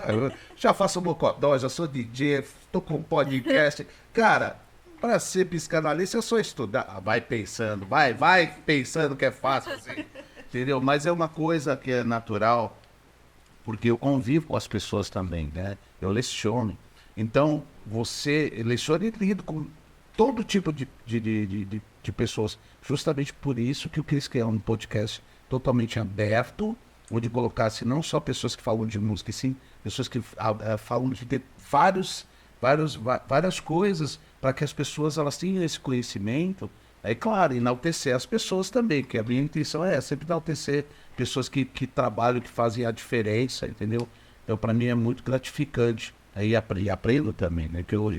Eu já faço mocodó, já sou DJ, tô com podcast. Cara, para ser psicanalista é só estudar. Vai pensando, vai pensando que é fácil, assim, entendeu? Mas é uma coisa que é natural, porque eu convivo com as pessoas também, né? Eu leciono. Então, você leciona e lida com todo tipo de pessoas. Justamente por isso que eu quis criar um podcast totalmente aberto, onde colocasse não só pessoas que falam de música, e sim pessoas que falam de várias coisas, para que as pessoas elas tenham esse conhecimento. É claro, enaltecer as pessoas também, que a minha intenção é sempre enaltecer pessoas que trabalham, que fazem a diferença, entendeu? Então, para mim é muito gratificante. Aí aprendo também, né? Que eu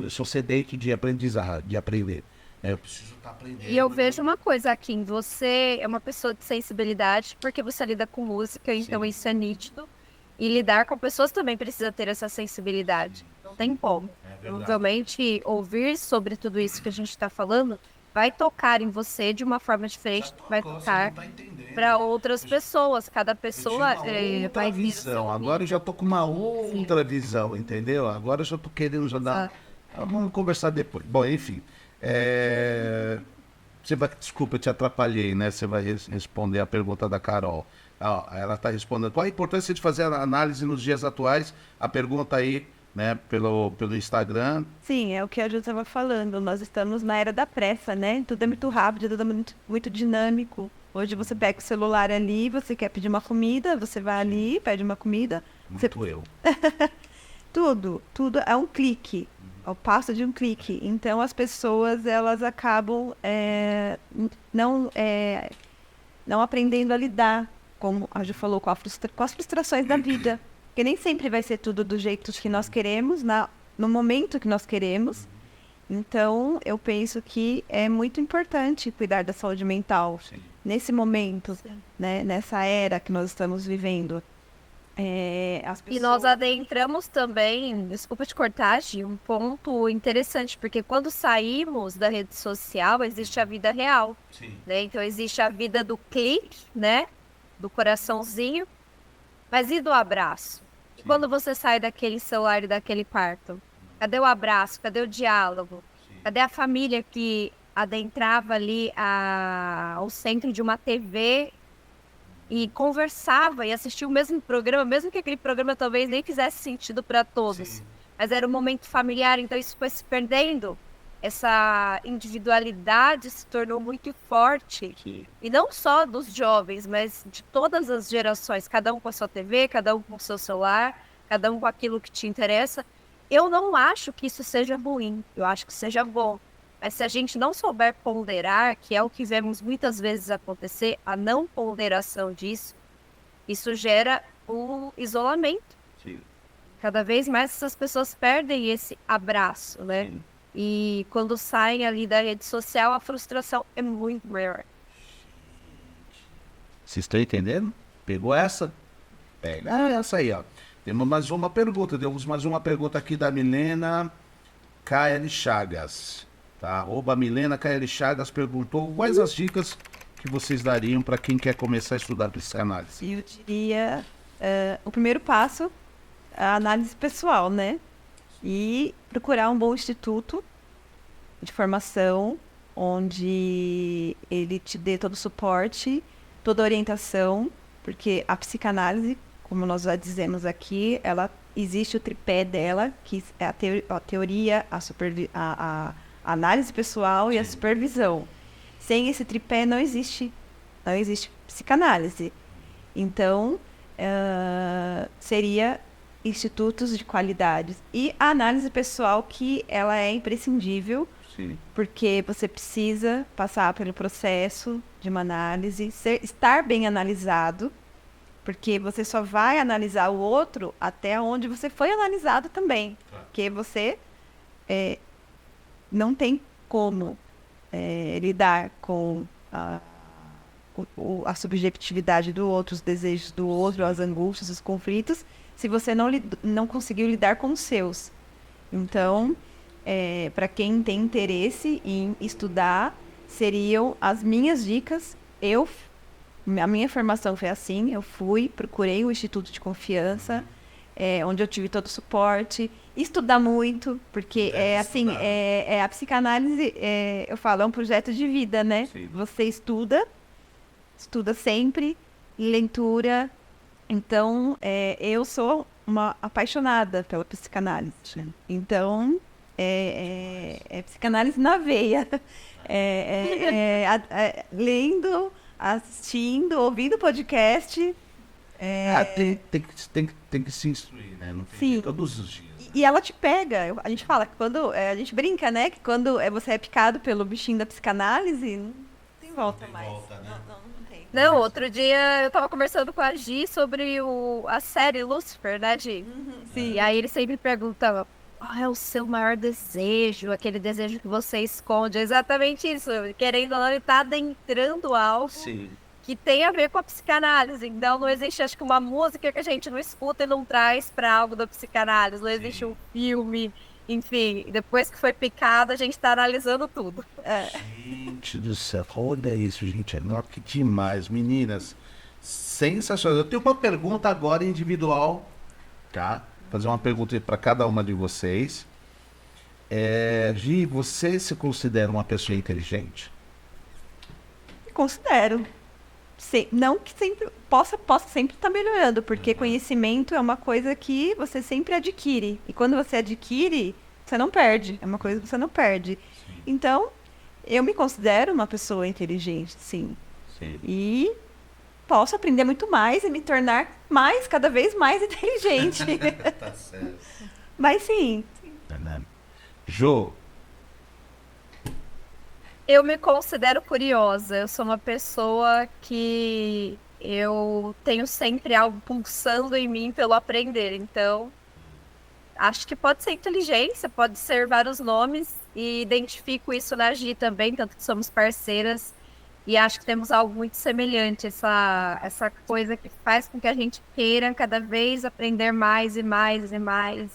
sou sedente de aprendizagem, de aprender. Eu preciso estar aprendendo. E eu vejo uma coisa aqui, você é uma pessoa de sensibilidade, porque você lida com música, então isso é nítido. E lidar com pessoas também precisa ter essa sensibilidade. Não tem como. Provavelmente ouvir sobre tudo isso que a gente está falando vai tocar em você de uma forma diferente, vai tocar para outras pessoas. Cada pessoa vai vir. Visão. Agora eu já tô com uma outra visão, entendeu? Agora eu já tô querendo já dar. Vamos conversar depois. Bom, enfim. Desculpa, eu te atrapalhei, né? Você vai responder a pergunta da Carol. Ela está respondendo. Qual a importância de fazer a análise nos dias atuais? A pergunta aí, né, pelo Instagram. Sim, é o que a Ju estava falando. Nós estamos na era da pressa, né? Tudo é muito rápido, tudo é muito dinâmico. Hoje você pega o celular ali, você quer pedir uma comida, você vai ali, pede uma comida. Muito eu. Tudo é um clique, ao passo de um clique. Então, as pessoas, elas acabam não aprendendo a lidar, como a Ju falou, com as frustrações da vida. Porque nem sempre vai ser tudo do jeito que nós queremos, no momento que nós queremos. Então, eu penso que é muito importante cuidar da saúde mental nesse momento, né? Nessa era que nós estamos vivendo. E nós adentramos também, desculpa te cortar, Gi, um ponto interessante, porque quando saímos da rede social, existe a vida real. Né? Então, existe a vida do clique, né? Do coraçãozinho, mas e do abraço? E quando você sai daquele celular e daquele quarto? Cadê o abraço? Cadê o diálogo? Cadê a família que adentrava ali ao centro de uma TV e conversava e assistia o mesmo programa, mesmo que aquele programa talvez nem fizesse sentido para todos. Mas era um momento familiar, então isso foi se perdendo. Essa individualidade se tornou muito forte. E não só dos jovens, mas de todas as gerações. Cada um com a sua TV, cada um com o seu celular, cada um com aquilo que te interessa. Eu não acho que isso seja ruim, eu acho que seja bom. Mas se a gente não souber ponderar, que é o que vemos muitas vezes acontecer, a não ponderação disso, isso gera um isolamento. Cada vez mais essas pessoas perdem esse abraço, né? E quando saem ali da rede social, a frustração é muito maior. Vocês estão entendendo? Pegou essa? Pega essa aí, ó. Temos mais uma pergunta aqui da Milena KL Chagas. Tá? Milena KL Chagas perguntou quais as dicas que vocês dariam para quem quer começar a estudar psicanálise. Eu diria, o primeiro passo, a análise pessoal, né? E procurar um bom instituto de formação, onde ele te dê todo o suporte, toda a orientação, porque a psicanálise, como nós já dizemos aqui, ela existe o tripé dela, que é a teoria, a análise pessoal e a supervisão. Sem esse tripé não existe psicanálise. Então, seria institutos de qualidade. E a análise pessoal, que ela é imprescindível, porque você precisa passar pelo processo de uma análise, estar bem analisado, porque você só vai analisar o outro até onde você foi analisado também. Porque você não tem como lidar com a subjetividade do outro, os desejos do outro, as angústias, os conflitos, se você não conseguiu lidar com os seus. Então, para quem tem interesse em estudar, seriam as minhas dicas. A minha formação foi assim, eu procurei o Instituto de Confiança, onde eu tive todo o suporte, estudar muito, porque a psicanálise, eu falo, é um projeto de vida, né? Sim. Você estuda sempre, leitura. Então, eu sou uma apaixonada pela psicanálise. Sim. Então, é psicanálise na veia. Lendo, assistindo, ouvindo podcast. Tem que se instruir, né? Não tem Sim. Todos os dias. E ela te pega. A gente fala que quando... a gente brinca, né? Que quando você é picado pelo bichinho da psicanálise, não tem volta mais. Não, outro dia eu tava conversando com a Gi sobre a série Lucifer, né, Gi? Sim. E aí ele sempre perguntava, qual é o seu maior desejo? Aquele desejo que você esconde. É exatamente isso. Querendo ou não, ele tá adentrando algo que tem a ver com a psicanálise. Então não existe, acho que, uma música que a gente não escuta e não traz para algo da psicanálise. Não existe um filme, enfim. Depois que foi picado, a gente tá analisando tudo. Gente do céu, olha isso, gente. Que demais, meninas. Sensacional. Eu tenho uma pergunta agora individual, tá? Vou fazer uma pergunta para cada uma de vocês. Gi, você se considera uma pessoa inteligente? Me considero. Não que sempre possa sempre estar melhorando, porque conhecimento é uma coisa que você sempre adquire. E quando você adquire, você não perde. É uma coisa que você não perde. Sim. Então, eu me considero uma pessoa inteligente, sim. E posso aprender muito mais e me tornar cada vez mais inteligente. Tá certo. Mas sim. Jô, Eu me considero curiosa. Eu sou uma pessoa que eu tenho sempre algo pulsando em mim pelo aprender. Então, acho que pode ser inteligência, pode ser vários nomes. E identifico isso na Gi também, tanto que somos parceiras. E acho que temos algo muito semelhante, essa coisa que faz com que a gente queira cada vez aprender mais e mais e mais.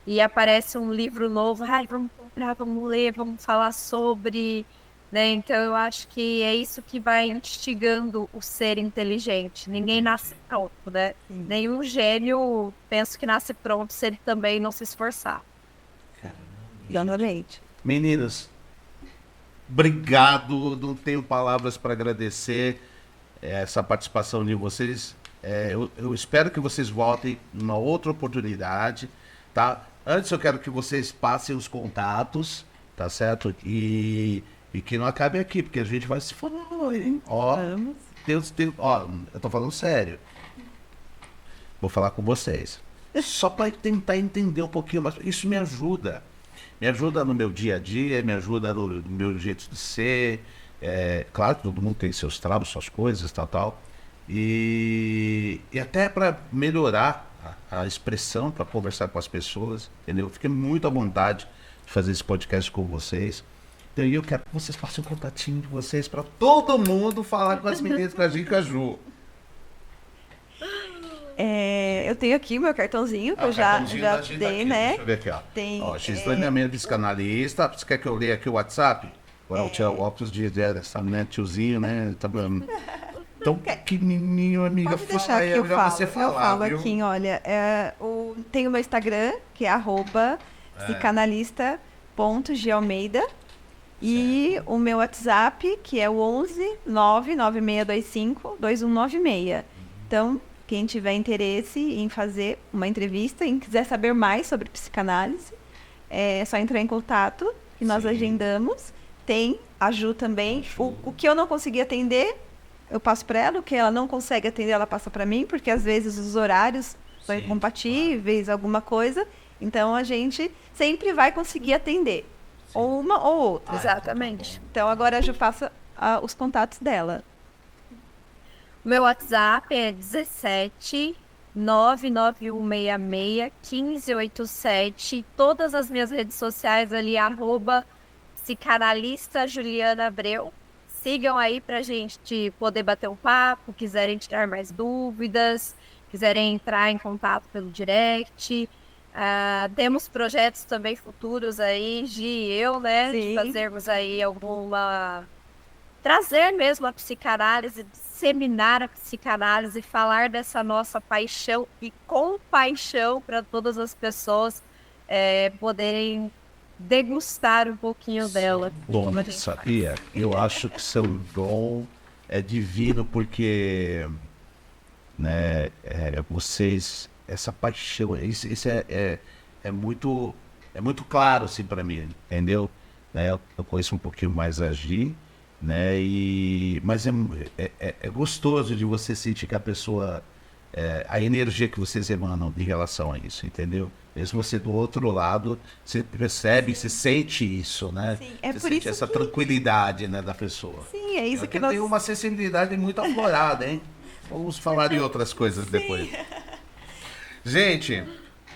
E aparece um livro novo, ai, vamos comprar, vamos ler, vamos falar sobre, né? Então eu acho que é isso que vai instigando o ser inteligente. Ninguém nasce pronto, né? Nenhum gênio penso que nasce pronto se ele também não se esforçar. Exatamente. meninas, obrigado. Não tenho palavras para agradecer essa participação de vocês. Eu espero que vocês voltem numa outra oportunidade, tá? Antes eu quero que vocês passem os contatos, tá certo? E que não acabe aqui, porque a gente vai se falar, hein? Ó, ó, eu tô falando sério. Vou falar com vocês. Só para tentar entender um pouquinho mais. Isso me ajuda. Me ajuda no meu dia a dia, me ajuda no meu jeito de ser. Claro que todo mundo tem seus traumas, suas coisas, tal. E até para melhorar a expressão, para conversar com as pessoas, entendeu? Fiquei muito à vontade de fazer esse podcast com vocês. Então eu quero que vocês façam um contatinho de vocês para todo mundo falar com as meninas, com a Gi e com a Ju. Eu tenho aqui meu cartãozinho, que eu já dei, né? Deixa eu ver aqui, ó. Tem, Ó, X-Planeamento Psicanalista. Você quer que eu leia aqui o WhatsApp? O óculos de essa, né, tiozinho, né? Tá tão pequenininho, amiga. Pode deixar que eu falo. Você falar, eu falo viu? aqui, olha. Tem o meu Instagram, que é @psicanalista.galmeida. E o meu WhatsApp, que é o 11 99625 2196. Então, quem tiver interesse em fazer uma entrevista e quiser saber mais sobre psicanálise, é só entrar em contato e nós agendamos. Tem a Ju também. O que eu não consegui atender, eu passo para ela. O que ela não consegue atender, ela passa para mim, porque às vezes os horários são incompatíveis, alguma coisa. Então, a gente sempre vai conseguir atender. Ou uma ou outra. Exatamente. Então, agora a Ju passa os contatos dela. Meu WhatsApp é 17 99166 1587. Todas as minhas redes sociais ali, @psicanalista Juliana Abreu. Sigam aí pra gente poder bater um papo, quiserem tirar mais dúvidas, quiserem entrar em contato pelo direct. Temos projetos também futuros aí, Gi e eu, né? Sim. De fazermos aí trazer mesmo a psicanálise, disseminar a psicanálise, falar dessa nossa paixão e compaixão para todas as pessoas poderem degustar um pouquinho dela. Bom, sabia? Eu acho que seu dom é divino porque, né, vocês, essa paixão, isso é muito claro assim para mim, entendeu? Eu conheço um pouquinho mais a Gi, né? Mas é gostoso de você sentir que a pessoa, a energia que vocês emanam em relação a isso, entendeu? Mesmo você do outro lado, você percebe, você sente isso, né? Sim, você por sente isso essa que... tranquilidade, né, da pessoa. Sim, é isso Porque que nós... tem uma sensibilidade muito aflorada, hein? Vamos falar de outras coisas depois. Gente,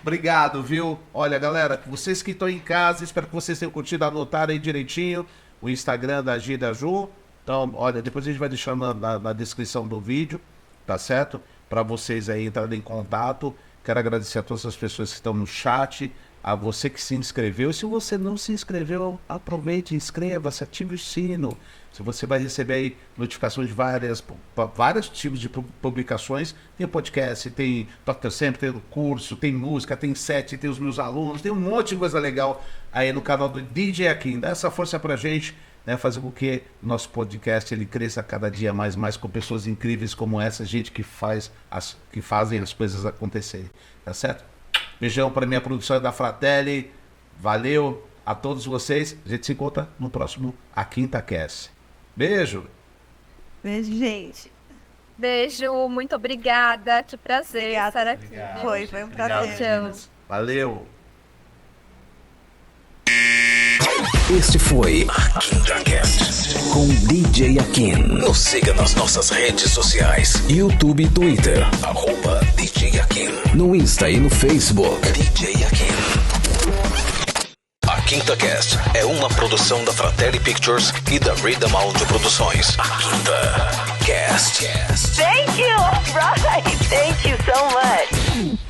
obrigado, viu? Olha, galera, vocês que estão em casa, espero que vocês tenham curtido, anotaram aí direitinho o Instagram da Gi e da Ju. Então, olha, depois a gente vai deixar na descrição do vídeo, tá certo? Para vocês aí entrarem em contato. Quero agradecer a todas as pessoas que estão no chat, a você que se inscreveu. Se você não se inscreveu, aproveite, inscreva-se, ative o sino. Se você vai receber aí notificações de vários tipos de publicações. Tem podcast, tem Dr. Sempre, tem o curso, tem música, tem set, tem os meus alunos, tem um monte de coisa legal aí no canal do DJ Akin. Dá essa força pra gente, né, fazer com que o nosso podcast ele cresça cada dia mais com pessoas incríveis como essa, gente que fazem as coisas acontecerem, tá certo? Beijão para minha produção da Fratelli, valeu a todos vocês, a gente se encontra no próximo AquintaCast. Beijo! Beijo, gente. Beijo, muito obrigada, que prazer Obrigada. estar aqui. Foi um prazer. Valeu! Este foi a QuintaCast com DJ Akin. Nos siga nas nossas redes sociais, YouTube e Twitter, @DJ Akin. No Insta e no Facebook, DJ Akin. A QuintaCast é uma produção da Fratelli Pictures e da Rhythm Audio Produções. A QuintaCast. Thank you. All right. Thank you so much.